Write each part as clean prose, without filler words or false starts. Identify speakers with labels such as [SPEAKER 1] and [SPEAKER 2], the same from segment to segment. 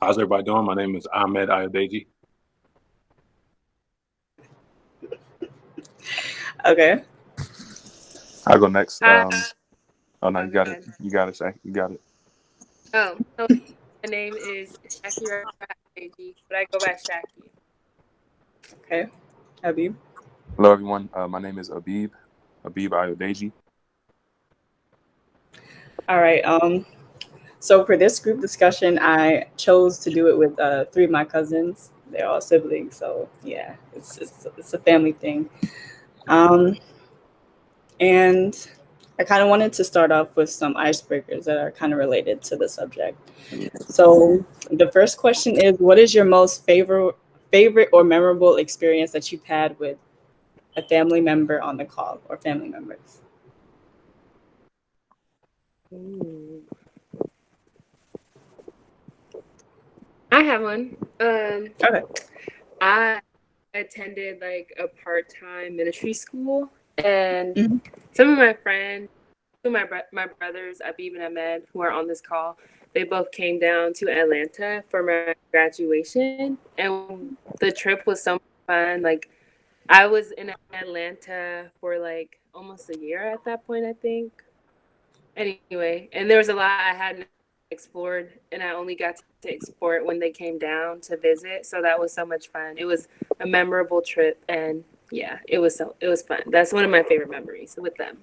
[SPEAKER 1] How's everybody doing? My name is Ahmed Ayodeji.
[SPEAKER 2] Okay.
[SPEAKER 3] I'll go next.
[SPEAKER 4] Hi.
[SPEAKER 3] Oh no,
[SPEAKER 4] Oh,
[SPEAKER 3] you
[SPEAKER 4] go
[SPEAKER 3] got it.
[SPEAKER 4] ahead.
[SPEAKER 3] You got it, Shaq. You got it.
[SPEAKER 4] So my name is Shakira Adeji, but I go by Shaki.
[SPEAKER 2] Okay. Habib.
[SPEAKER 3] Hello, everyone. My name is Abib Ayodeji.
[SPEAKER 2] All right. So for this group discussion, I chose to do it with three of my cousins. They're all siblings, so yeah, it's a family thing. Um, and I kind of wanted to start off with some icebreakers that are kind of related to the subject. So the first question is, what is your most favorite or memorable experience that you've had with a family member on the call or family members?
[SPEAKER 4] Ooh. I have one.
[SPEAKER 2] Okay.
[SPEAKER 4] I attended like a part-time ministry school, and
[SPEAKER 2] Mhm.
[SPEAKER 4] some of my friends, two of my brothers, Abib and Ahmed, who are on this call, they both came down to Atlanta for my graduation, and the trip was so much fun. Like I was in Atlanta for like almost a year at that point, I think. Anyway, and there was a lot I hadn't explored, and I only got to explore it when they came down to visit. So that was so much fun. It was a memorable trip, and yeah, it was fun. That's one of my favorite memories with them.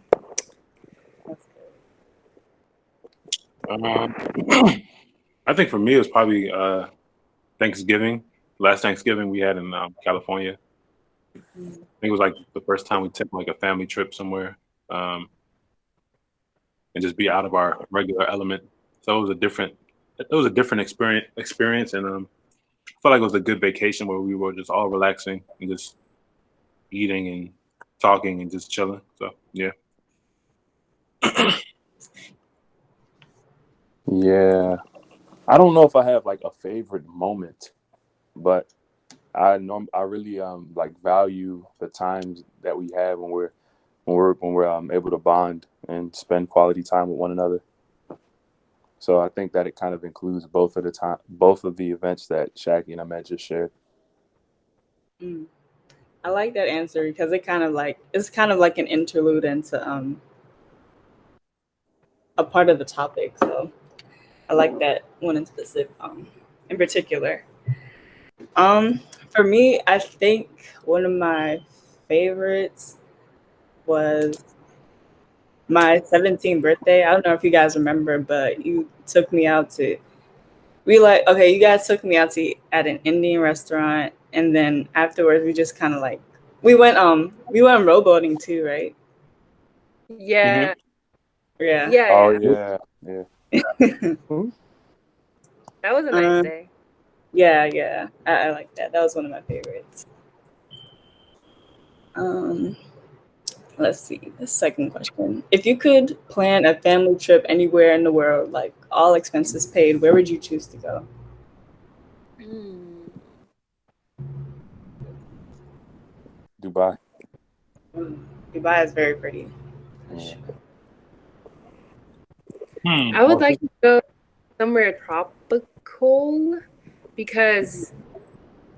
[SPEAKER 2] That's
[SPEAKER 1] Um, I think for me it was probably Thanksgiving. Last Thanksgiving we had in California.
[SPEAKER 2] good.
[SPEAKER 1] I think it was like the first time we took like a family trip somewhere, um, and just be out of our regular element. So it was a different experience, and I felt like it was a good vacation where we were just all relaxing and just eating and talking and just chilling. So yeah.
[SPEAKER 3] Yeah, I don't know if I have like a favorite moment, but I really like value the times that we have when we're able to bond and spend quality time with one another. So I think that it kind of includes both of the events that Shaki and Ahmed just shared.
[SPEAKER 2] Mm. I like that answer because it's kind of like an interlude into a part of the topic. So I like that one in particular. Um, for me, I think one of my favorites was my 17th birthday. I don't know if you guys remember, but you took me out to we like okay, you guys took me out to eat at an Indian restaurant, and then afterwards we just kind of like we went rowboating too, right?
[SPEAKER 4] Yeah,
[SPEAKER 1] Hmm.
[SPEAKER 2] Yeah.
[SPEAKER 4] yeah,
[SPEAKER 3] Oh
[SPEAKER 4] yeah.
[SPEAKER 3] yeah, yeah.
[SPEAKER 4] That was a nice
[SPEAKER 2] um,
[SPEAKER 4] day.
[SPEAKER 2] yeah. I like that. That was one of my favorites. Um, let's see. The second question: if you could plan a family trip anywhere in the world, like all expenses paid, where would you choose to go?
[SPEAKER 4] Mm.
[SPEAKER 3] Dubai.
[SPEAKER 2] Mm, Dubai is very pretty.
[SPEAKER 3] Yeah.
[SPEAKER 4] I would
[SPEAKER 1] Oh,
[SPEAKER 4] like to go somewhere tropical because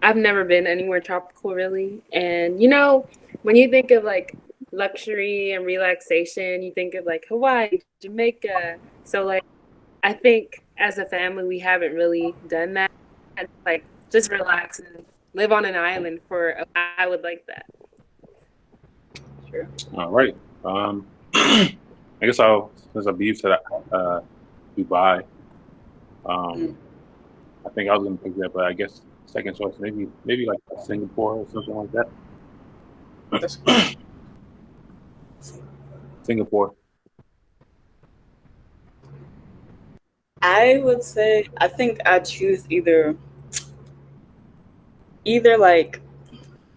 [SPEAKER 4] I've never been anywhere tropical really. And when you think of like luxury and relaxation, you think of like Hawaii, Jamaica. So like I think as a family we haven't really done that. And like just relax and live on an island I would like that.
[SPEAKER 2] Sure.
[SPEAKER 1] all right. I guess I'll since I beef to that Dubai.
[SPEAKER 2] Mm,
[SPEAKER 1] Um, I think I was gonna pick that, but I guess second choice maybe like Singapore or something like that.
[SPEAKER 2] that's cool.
[SPEAKER 1] Singapore.
[SPEAKER 2] I would say I think I choose either like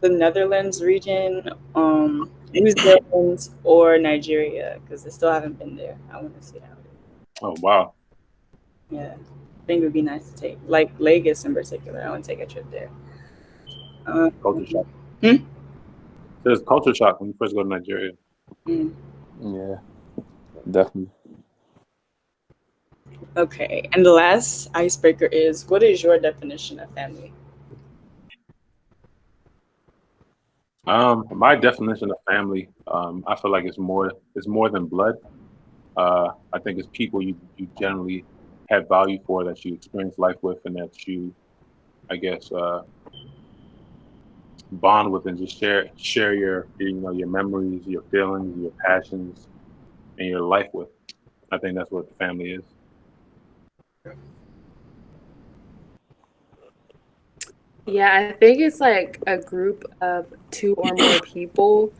[SPEAKER 2] the Netherlands region, New Zealand, or Nigeria because I still haven't been there. I want to see how it
[SPEAKER 1] Oh wow,
[SPEAKER 2] is. Yeah, I think it would be nice to take like Lagos in particular. I want to take a trip there. Um,
[SPEAKER 1] culture shock.
[SPEAKER 2] hmm?
[SPEAKER 1] There's culture shock when you first go to Nigeria.
[SPEAKER 2] Mm.
[SPEAKER 3] Yeah, definitely.
[SPEAKER 2] Okay. And the last icebreaker is, what is your definition of family?
[SPEAKER 1] My definition of family, I feel like it's more than blood. I think it's people you generally have value for, that you experience life with, and that you, I guess, bond with, and just share your memories, your feelings, your passions, and your life with. I think that's what family is.
[SPEAKER 4] Yeah, I think it's like a group of two or more people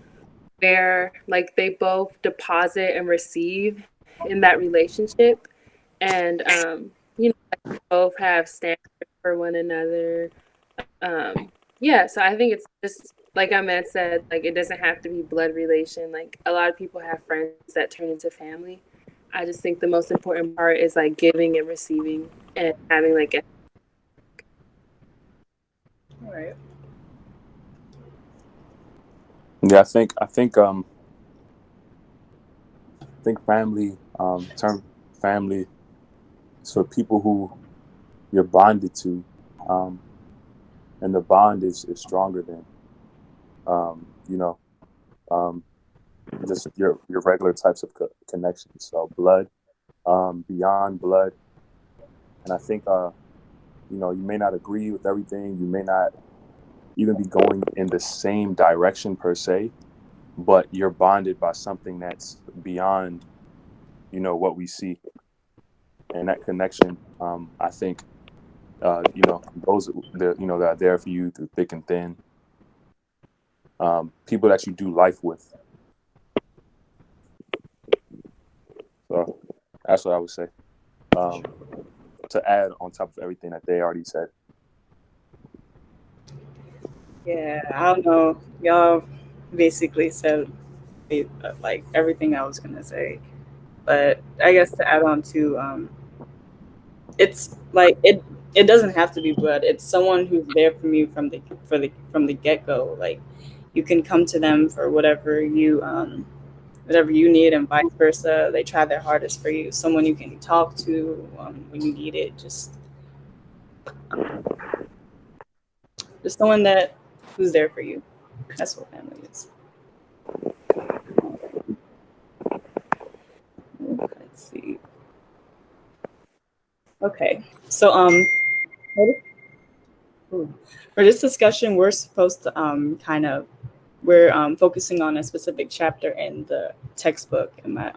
[SPEAKER 4] where like they both deposit and receive in that relationship, and both have standards for one another. Yeah, so I think it's just like Ahmed said, like it doesn't have to be blood relation. Like a lot of people have friends that turn into family. I just think the most important part is like giving and receiving and having like a
[SPEAKER 2] All right.
[SPEAKER 3] Yeah, I think family, term family is for people who you're bonded to, um, and the bond is stronger than, you know, um, just your regular types of connections. So blood, beyond blood, and I think you may not agree with everything, you may not even be going in the same direction per se, but you're bonded by something that's beyond, what we see, and that connection. I think those that are there for you through thick and thin, people that you do life with. So that's what I would say, um, to add on top of everything that they already said.
[SPEAKER 2] Yeah, I don't know. Y'all basically said like everything I was gonna say. But I guess to add on to, it's like it doesn't have to be blood. It's someone who's there for you from the get go. Like you can come to them for whatever you need, and vice versa. They try their hardest for you. Someone you can talk to when you need it. Just someone that who's there for you. That's what family is. Let's see. Okay, so for this discussion, we're supposed to kind of we're focusing on a specific chapter in the textbook in my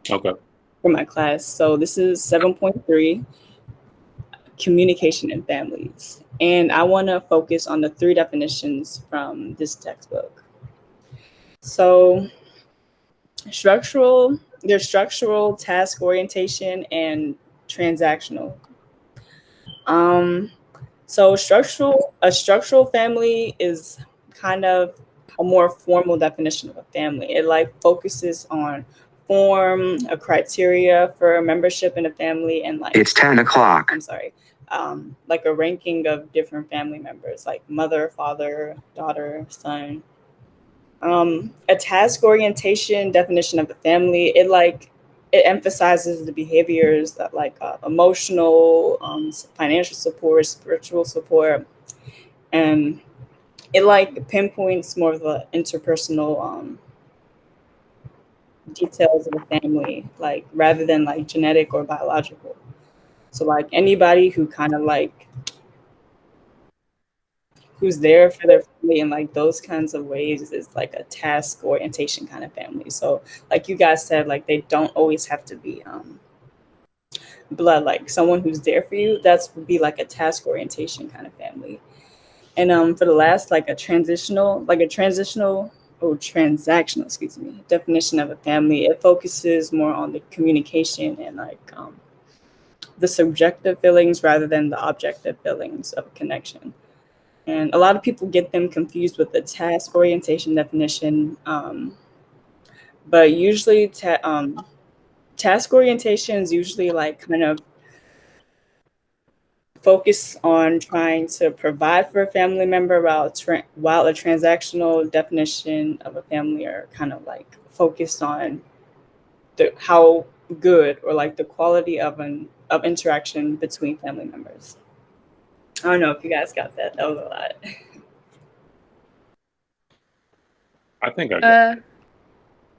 [SPEAKER 1] Okay.
[SPEAKER 2] for my class. So this is 7.3, communication in families, and I want to focus on the three definitions from this textbook. So there's structural, task orientation, and transactional. Um, So a structural family is kind of a more formal definition of a family. It like focuses on form, a criteria for membership in a family, and like
[SPEAKER 5] It's 10 o'clock.
[SPEAKER 2] I'm sorry, like a ranking of different family members, like mother, father, daughter, son. A task orientation definition of the family, it emphasizes the behaviors that like emotional, financial support, spiritual support, and it like pinpoints more of the interpersonal details of the family, like rather than like genetic or biological. So like anybody who kind of like who's there for their family in like those kinds of ways is like a task orientation kind of family. So like you guys said, like they don't always have to be blood. Like someone who's there for you, that's would be like a task orientation kind of family. And for the last, like a transitional or transactional, excuse me, definition of a family, it focuses more on the communication and like the subjective feelings rather than the objective feelings of connection. And a lot of people get them confused with the task orientation definition, but usually task orientation is usually like kind of focus on trying to provide for a family member, while a transactional definition of a family are kind of like focused on how good, or like the quality of interaction between family members? I don't know if you guys got that. That was a lot.
[SPEAKER 1] I think I got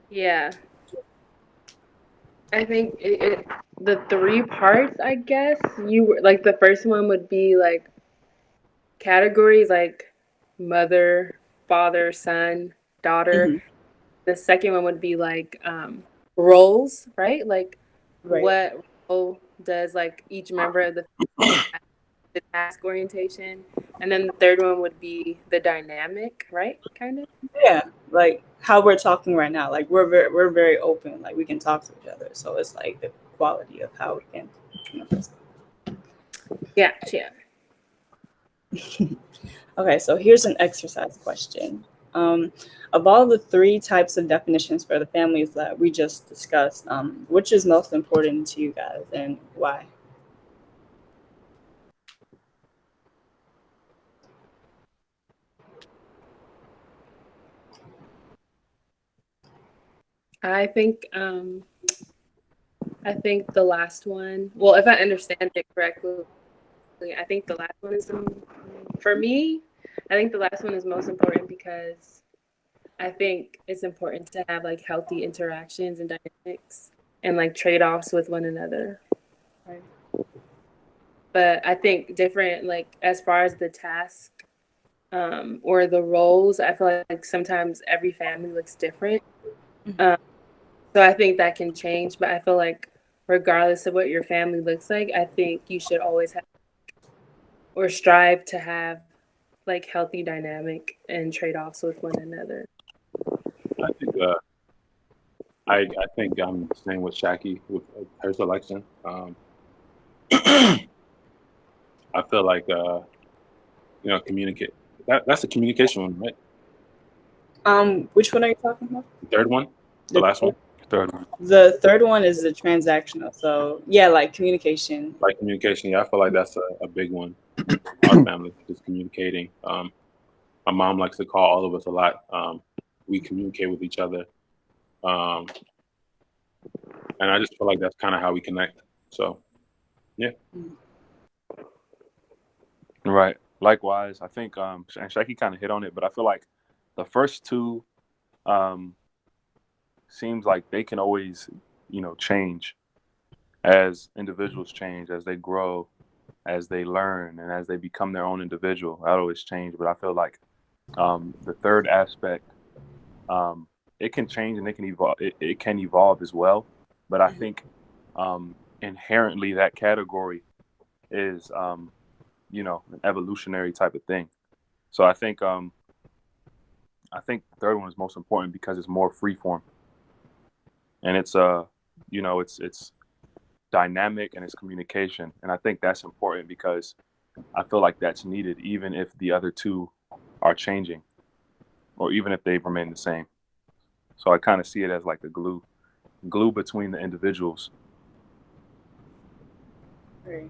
[SPEAKER 4] Yeah. I think the three parts, I guess, you were like the first one would be like categories like mother, father, son, daughter.
[SPEAKER 2] Hmm.
[SPEAKER 4] The second one would be like roles, right? Like
[SPEAKER 2] Right.
[SPEAKER 4] what role does like each member of the family have, the task orientation. And then the third one would be the dynamic, right? Kind of.
[SPEAKER 2] Yeah, like how we're talking right now. Like we're very open. Like we can talk to each other. So it's like the quality of how we can.
[SPEAKER 4] Yeah, yeah.
[SPEAKER 2] Okay, so here's an exercise question. Of all the three types of definitions for the families that we just discussed, which is most important to you guys and why?
[SPEAKER 4] I think the last one, well, if I understand it correctly, I think the last one is for me, I think the last one is most important because I think it's important to have like healthy interactions and dynamics and like trade-offs with one another.
[SPEAKER 2] Right.
[SPEAKER 4] But I think different, like as far as the task or the roles, I feel like sometimes every family looks different. Um, so I think that can change, but I feel like regardless of what your family looks like, I think you should always have or strive to have like healthy dynamic and trade-offs with one another.
[SPEAKER 1] I think I think I'm the same with Shaki with her selection. I feel like communicate. That's the communication one, right?
[SPEAKER 2] Which one are you talking about?
[SPEAKER 1] The third one, the last one.
[SPEAKER 3] Third one.
[SPEAKER 2] The third one is the transactional. So yeah, like communication.
[SPEAKER 1] Like communication, yeah, I feel like that's a big one. Our family is communicating. My mom likes to call all of us a lot. We communicate with each other, and I just feel like that's kind of how we connect. So, yeah.
[SPEAKER 3] Right. Likewise, I think and Shaki kind of hit on it, but I feel like the first two seems like they can always, change as individuals change, as they grow, as they learn, and as they become their own individual. That always change. But I feel like the third aspect, it can change and it can evolve. It can evolve as well. But I think inherently that category is, an evolutionary type of thing. So I think the third one is most important because it's more freeform, and it's it's dynamic and it's communication, and I think that's important because I feel like that's needed even if the other two are changing, or even if they remain the same. So I kind of see it as like the glue between the individuals.
[SPEAKER 2] Right.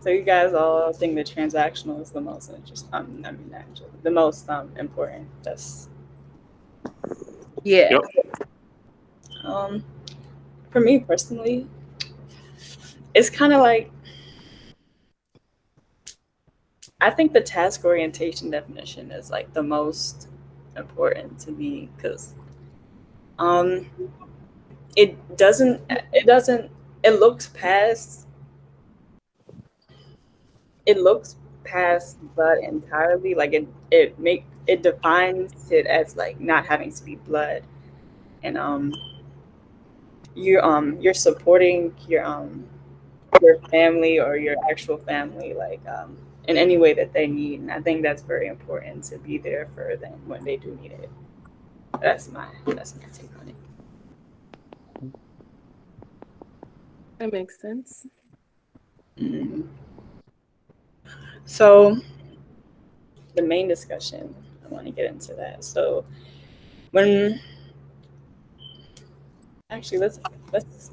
[SPEAKER 2] So you guys all think the transactional is the most interesting. Actually, the most important. That's
[SPEAKER 4] Yeah.
[SPEAKER 1] Yep.
[SPEAKER 2] For me personally, it's kind of like I think the task orientation definition is like the most important to me because um it looks past blood entirely. Like it defines it as like not having to be blood, and you're supporting your family or your actual family like in any way that they need, and I think that's very important to be there for them when they do need it. That's my take on it.
[SPEAKER 4] That makes sense.
[SPEAKER 2] Mhm. So the main discussion, I want to get into that. So when actually let's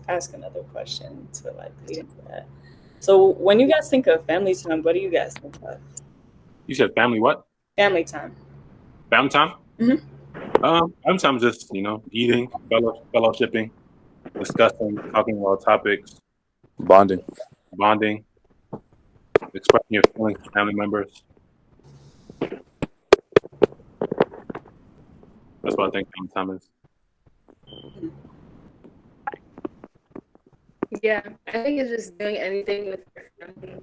[SPEAKER 2] ask another question to like lead into that. So when you guys think of family time, what do you guys think of?
[SPEAKER 1] You said family what?
[SPEAKER 2] Family time.
[SPEAKER 1] Family time?
[SPEAKER 2] Mhm.
[SPEAKER 1] Sometimes just eating, fellowshipping, discussing, talking about topics,
[SPEAKER 3] Bonding.
[SPEAKER 1] bonding, expressing your feelings to family members. That's what I think family time is.
[SPEAKER 4] Yeah, I think it's just doing anything with your family,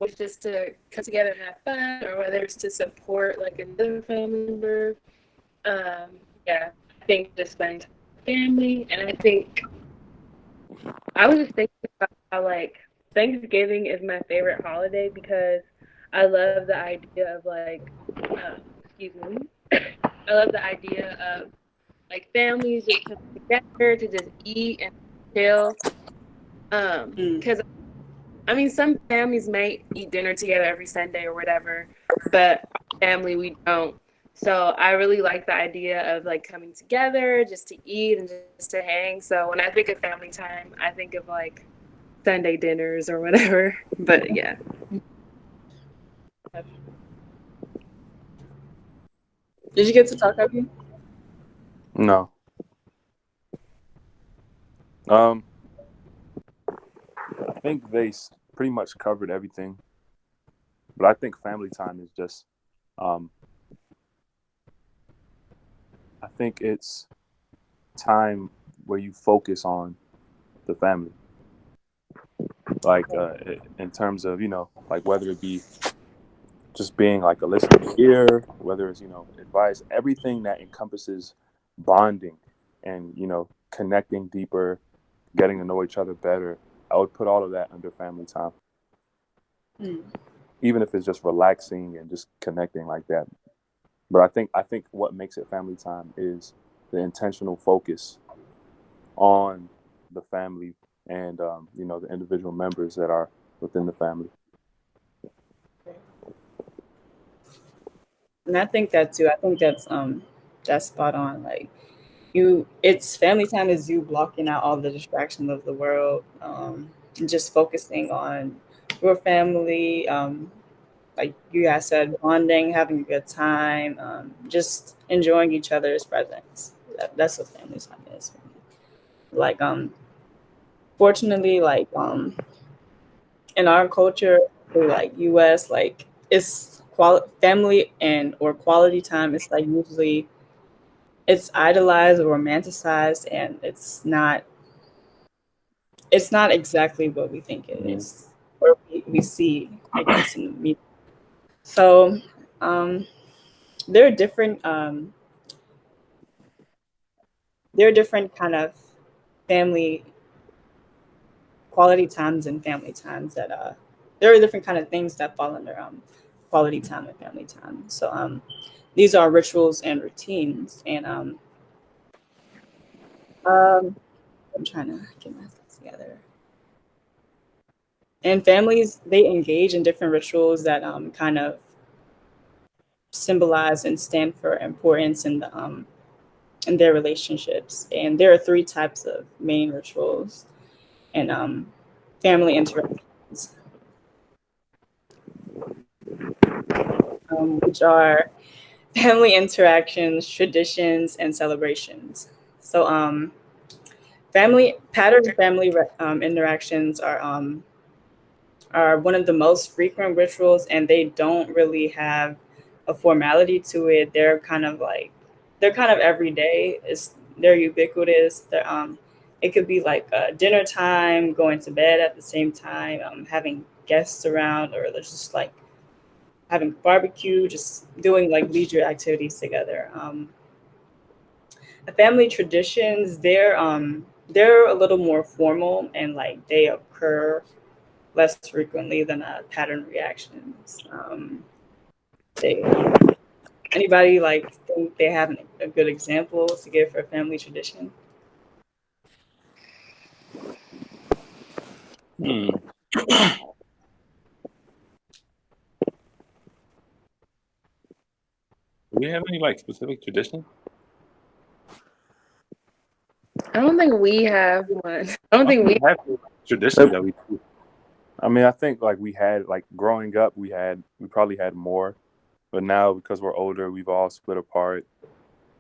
[SPEAKER 4] with just to come together and have fun, or whether it's to support like another family member. Um, yeah, I think just spending time with family, and I think I was just thinking about how like Thanksgiving is my favorite holiday because I love the idea of excuse me, I love the idea of like families just coming together to just eat and chill.
[SPEAKER 2] Mm.
[SPEAKER 4] Because I mean, some families may eat dinner together every Sunday or whatever, but our family we don't. So I really like the idea of like coming together just to eat and just to hang. So when I think of family time, I think of like Sunday dinners or whatever. But yeah.
[SPEAKER 2] Did you get to talk, Abby?
[SPEAKER 3] No. Um, I think they pretty much covered everything, but I think family time is just, um, I think it's time where you focus on the family, like in terms of like whether it be just being like a listening ear, whether it's advice, everything that encompasses bonding and connecting deeper, getting to know each other better. I would put all of that under family time,
[SPEAKER 2] Mm.
[SPEAKER 3] even if it's just relaxing and just connecting like that. But I think what makes it family time is the intentional focus on the family and the individual members that are within the family.
[SPEAKER 2] And I think that too. I think that's spot on. Like it's family time is you blocking out all the distractions of the world, and just focusing on your family. Like you guys said, bonding, having a good time, just enjoying each other's presence. That's what family time is for me. Like fortunately, like in our culture, like U.S., like it's family and or quality time. It's like usually it's idolized or romanticized, and it's not exactly what we think it
[SPEAKER 3] Mhm.
[SPEAKER 2] is or we see, I guess, in the media. So um, there are different kind of family quality times and family times that there are different kind of things that fall under quality time and family time. So these are rituals and routines, and um, I'm trying to get my thoughts together. And families, they engage in different rituals that kind of symbolize and stand for importance in their relationships. And there are three types of main rituals and family interactions, which are family interactions, traditions, and celebrations. So family pattern family interactions are one of the most frequent rituals, and they don't really have a formality to it. They're kind of everyday. They're ubiquitous. It could be like dinner time, going to bed at the same time, having guests around, or there's just like having barbecue, just doing like leisure activities together. The family traditions, they're a little more formal, and like they occur less frequently than pattern reactions. They Anybody like think they have a good example to give for a family tradition?
[SPEAKER 1] Hmm. Do we have any like specific tradition?
[SPEAKER 4] I don't think we have one. I don't think
[SPEAKER 1] We
[SPEAKER 4] we.
[SPEAKER 1] have traditions that we do.
[SPEAKER 3] I mean, I think like we had like growing up, we probably had more. But now because we're older, we've all split apart,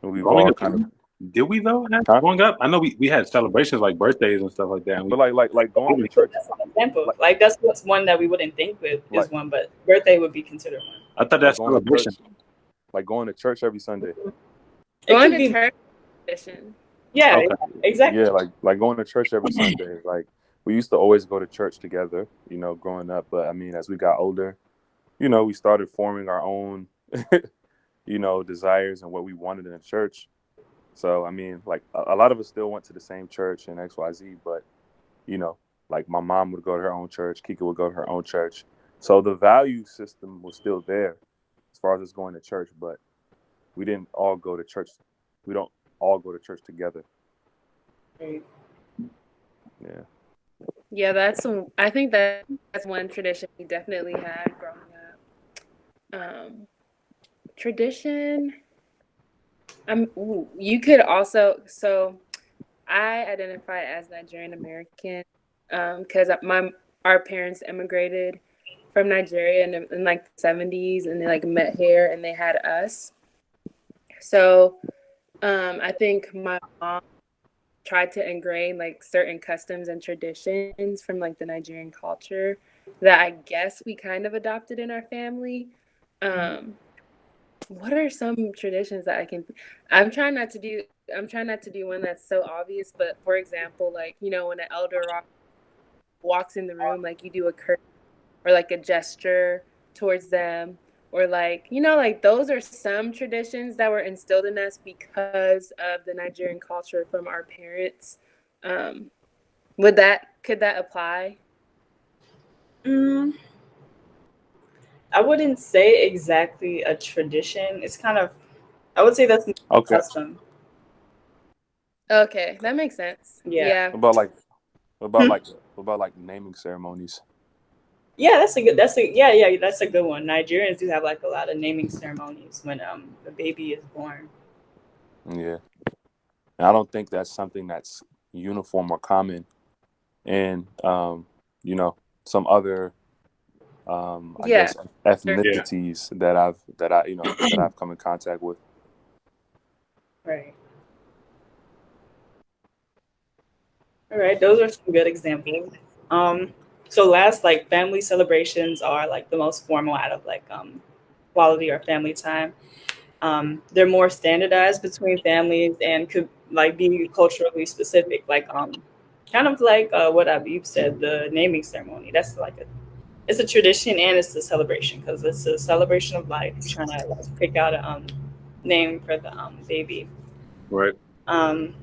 [SPEAKER 3] and we've
[SPEAKER 1] Growing
[SPEAKER 3] all
[SPEAKER 1] up,
[SPEAKER 3] kind of
[SPEAKER 1] did we though?
[SPEAKER 3] huh?
[SPEAKER 1] Growing up, I know we had celebrations like birthdays and stuff like that. And
[SPEAKER 3] But like going to
[SPEAKER 1] we,
[SPEAKER 3] church,
[SPEAKER 2] That's an example.
[SPEAKER 3] like
[SPEAKER 2] Like that's what's one that we wouldn't think with
[SPEAKER 3] like
[SPEAKER 2] is one, but birthday would be considered one.
[SPEAKER 1] I thought
[SPEAKER 3] like
[SPEAKER 1] that's
[SPEAKER 3] going to
[SPEAKER 1] celebration.
[SPEAKER 3] church, like going to church every Sunday.
[SPEAKER 2] It
[SPEAKER 4] Going
[SPEAKER 2] could
[SPEAKER 4] to
[SPEAKER 2] be,
[SPEAKER 4] church tradition.
[SPEAKER 2] yeah,
[SPEAKER 1] Okay.
[SPEAKER 2] exactly.
[SPEAKER 3] Yeah, like going to church every Sunday. Like we used to always go to church together, growing up. But I mean, as we got older, we started forming our own, desires and what we wanted in a church. So I mean, like a lot of us still went to the same church in XYZ, but you know, like my mom would go to her own church, Kika would go to her own church. So the value system was still there as far as us going to church, but we didn't all go to church. We don't all go to church together.
[SPEAKER 2] Right.
[SPEAKER 3] Yeah.
[SPEAKER 4] Yeah, I think that's one tradition we definitely had growing up. Tradition. You could also, so I identify as Nigerian American because our parents immigrated from Nigeria in like the 70s, and they like met here and they had us. So I think my mom tried to ingrain like certain customs and traditions from like the Nigerian culture that I guess we kind of adopted in our family. What are some traditions that I'm trying not to do one that's so obvious, but for example, like, when an elder walks in the room, like you do a curtsy or like a gesture towards them, or like, like those are some traditions that were instilled in us because of the Nigerian culture from our parents. Could that apply?
[SPEAKER 2] Mm, I wouldn't say exactly a tradition. It's kind of, I would say that's a
[SPEAKER 3] Okay.
[SPEAKER 2] custom.
[SPEAKER 4] Okay, that makes sense.
[SPEAKER 2] Yeah.
[SPEAKER 4] Yeah.
[SPEAKER 3] What about
[SPEAKER 2] Hmm?
[SPEAKER 3] like naming ceremonies?
[SPEAKER 2] Yeah, that's a good one. Nigerians do have like a lot of naming ceremonies when the baby is born.
[SPEAKER 3] Yeah. And I don't think that's something that's uniform or common in some other I
[SPEAKER 4] Yeah.
[SPEAKER 3] guess
[SPEAKER 1] Yeah.
[SPEAKER 3] ethnicities that I've come in contact with.
[SPEAKER 2] Right. All right, those are some good examples. Um, so last, like family celebrations are like the most formal out of like quality or family time. They're more standardized between families and could like be culturally specific, like kind of like what Abib said, the naming ceremony. That's like it's a tradition and it's a celebration because it's a celebration of life. You're trying to like pick out a name for the baby.
[SPEAKER 1] Right.
[SPEAKER 2] Um,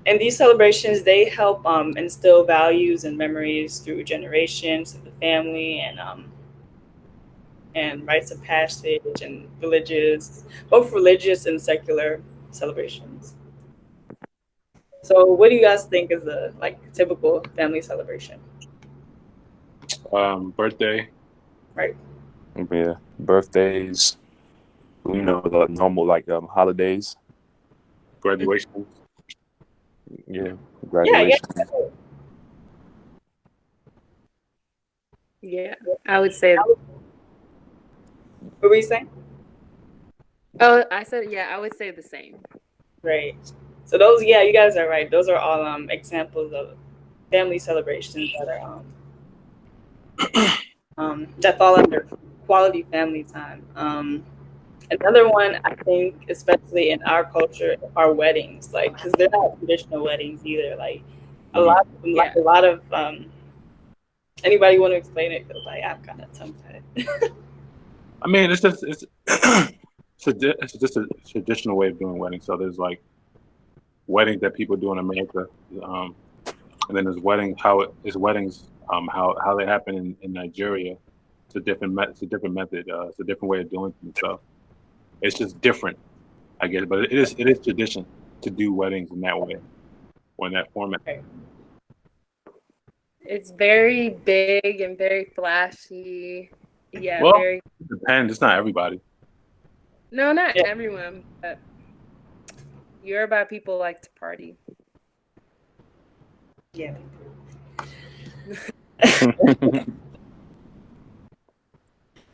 [SPEAKER 2] and these celebrations they help instill values and memories through generations of the family and rites of passage and both religious and secular celebrations. So, what do you guys think is a like typical family celebration?
[SPEAKER 1] Birthday,
[SPEAKER 2] Right.
[SPEAKER 3] Yeah, birthdays, the normal like holidays.
[SPEAKER 1] graduation.
[SPEAKER 3] Yeah,
[SPEAKER 2] Yeah. Yeah.
[SPEAKER 3] graduation.
[SPEAKER 4] Yeah. I would say,
[SPEAKER 2] What were you saying?
[SPEAKER 4] oh, I said, yeah, I would say the same.
[SPEAKER 2] Right. So those, yeah, you guys are right. Those are all examples of family celebrations that are that fall under quality family time. Another one, I think, especially in our culture, are weddings. Like, because they're not traditional weddings either. Like, a
[SPEAKER 1] Mhm.
[SPEAKER 2] lot, like
[SPEAKER 4] Yeah.
[SPEAKER 2] a lot of. Anybody want to explain it? Because like I'm kind of tongue tied.
[SPEAKER 1] I mean, it's just a traditional way of doing weddings. So there's like weddings that people do in America, um, and then there's weddings how they happen in Nigeria. It's a different method. It's a different way of doing things. So it's just different, I guess. But it is tradition to do weddings in that way or in that format.
[SPEAKER 4] It's very big and very flashy. Yeah,
[SPEAKER 1] Well,
[SPEAKER 4] very.
[SPEAKER 1] it depends. It's not everybody.
[SPEAKER 4] No, not
[SPEAKER 2] Yeah.
[SPEAKER 4] everyone, but Yoruba people like to party.
[SPEAKER 2] Yeah.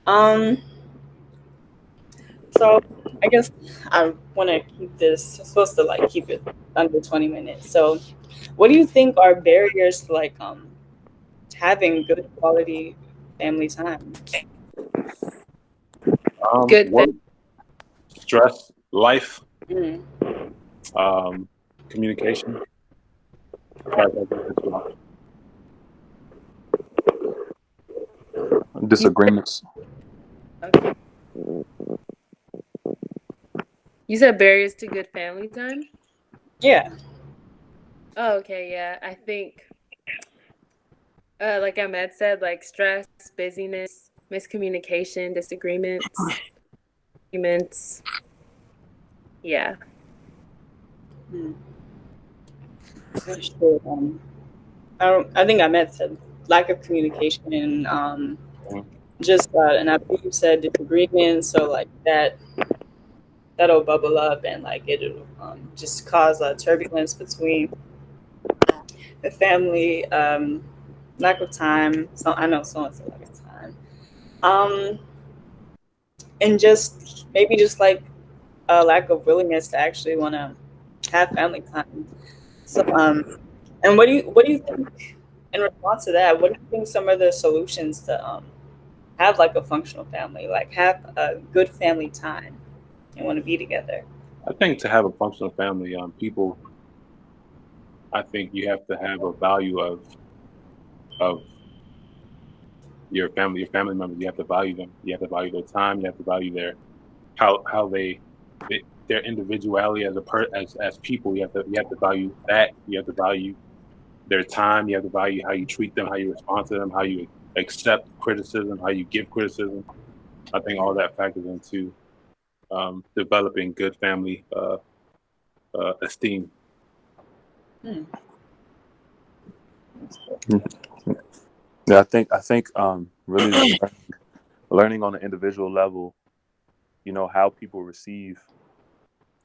[SPEAKER 2] um. So I guess I want to keep this. I'm supposed to like keep it under 20 minutes. So, what do you think are barriers to like having good quality family time?
[SPEAKER 4] Good thing.
[SPEAKER 1] Work, stress, life,
[SPEAKER 2] Mm.
[SPEAKER 1] um, communication.
[SPEAKER 3] Disagreements.
[SPEAKER 4] Okay. You said barriers to good family time?
[SPEAKER 2] Yeah.
[SPEAKER 4] Oh, okay, yeah. I think like Ahmed said, like stress, busyness, miscommunication, disagreements, arguments. Yeah.
[SPEAKER 2] Mm. Sure. I think I meant said lack of communication. Just and I believe you said disagreements. So like that'll bubble up and like it'll just cause a turbulence between the family. Lack of time. So I know someone said lack of time. Um, and just maybe just like a lack of willingness to actually want to have family time. So and what do you think in response to that? What do you think some of the solutions to have like a functional family, like have a good family time and want to be together?
[SPEAKER 1] I think to have a functional family, people, I think you have to have a value of your family members. You have to value them. You have to value their time. You have to value their how they their individuality as people. You have to value that. You have to value their time. You have to value how you treat them, how you respond to them, how you accept criticism, how you give criticism. I think all that factors into developing good family esteem.
[SPEAKER 2] Hmm.
[SPEAKER 3] Yeah, I think really learning on an individual level, how people receive,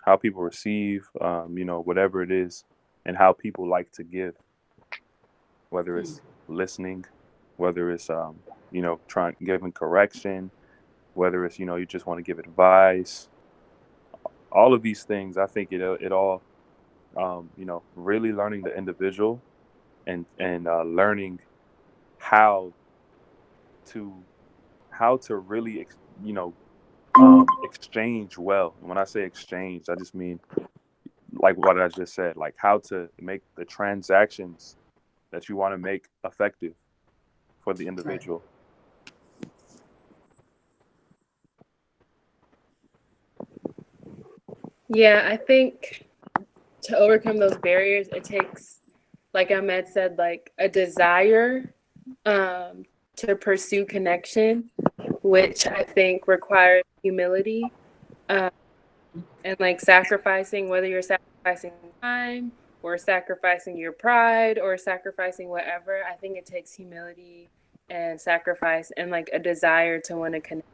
[SPEAKER 3] whatever it is, and how people like to give, whether
[SPEAKER 2] Hmm.
[SPEAKER 3] it's listening, whether it's trying giving correction, whether it's you just want to give advice. All of these things, I think it all really learning the individual and learning how to really exchange well. And when I say exchange, I just mean like what I just said, like how to make the transactions that you want to make effective for the
[SPEAKER 2] Right.
[SPEAKER 3] individual.
[SPEAKER 4] Yeah, I think to overcome those barriers, it takes, like Ahmed said, like a desire to pursue connection, which I think requires humility um, and like sacrificing, whether you're sacrificing time or sacrificing your pride or sacrificing whatever. I think it takes humility and sacrifice and like a desire to want to connect.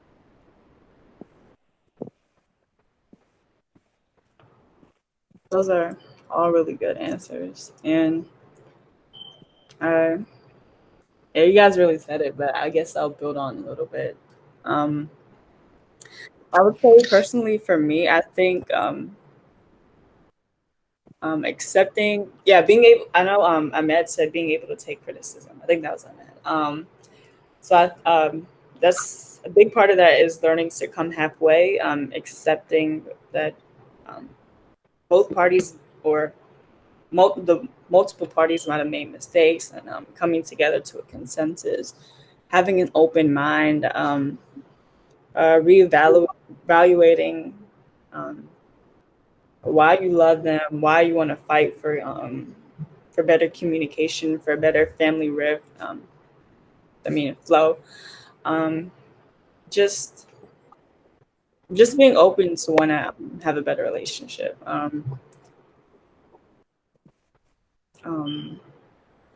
[SPEAKER 2] Those are all really good answers, and uh, yeah, you guys really said it, but I guess I'll build on a little bit. Um, I would say personally for me, I think accepting, yeah, being able. I know Ahmed said being able to take criticism. I think that was Ahmed. So that's a big part of that is learning to come halfway, accepting that um, both parties or the multiple parties might have made mistakes and coming together to a consensus, having an open mind, reevaluating um, why you love them, why you want to fight for better communication, for better family rift. Flow. Um, just just being open to want to have a better relationship. Um,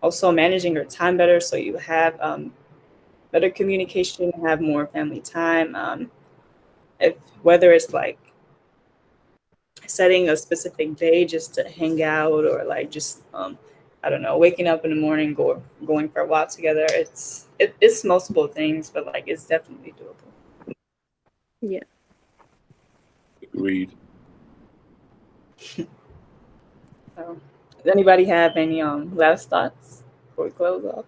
[SPEAKER 2] Also managing your time better so you have better communication, have more family time. If whether it's like setting a specific day just to hang out or like just I don't know, waking up in the morning, going for a walk together. It's multiple things, but like it's definitely doable.
[SPEAKER 4] Yeah.
[SPEAKER 1] read.
[SPEAKER 2] Does anybody have any last thoughts before we close off?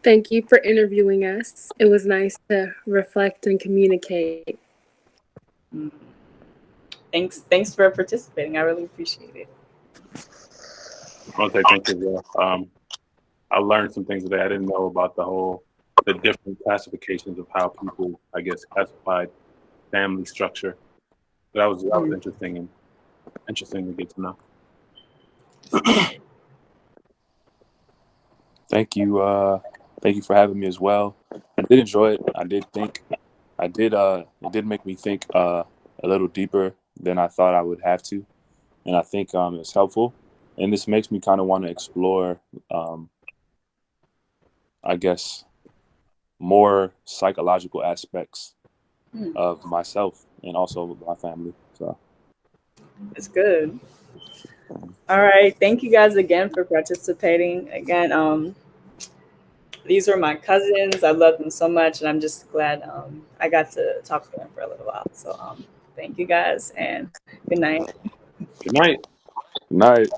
[SPEAKER 4] Thank you for interviewing us. It was nice to reflect and communicate.
[SPEAKER 2] Thanks for participating. I really appreciate it.
[SPEAKER 1] I want to say thank you as well. I learned some things today. I didn't know about the different classifications of how people, I guess, classified family structure. That was interesting and interesting to get to know.
[SPEAKER 3] Thank you. Thank you for having me as well. I did enjoy it. I did think. It did make me think a little deeper than I thought I would have to, and I think it's helpful. And this makes me kind of want to explore, I guess, more psychological aspects of myself and also my family. So
[SPEAKER 2] it's good. All right. Thank you guys again for participating. Again, these are my cousins. I love them so much, and I'm just glad I got to talk to them for a little while. So thank you guys, and good night.
[SPEAKER 1] Good night.
[SPEAKER 3] Good night.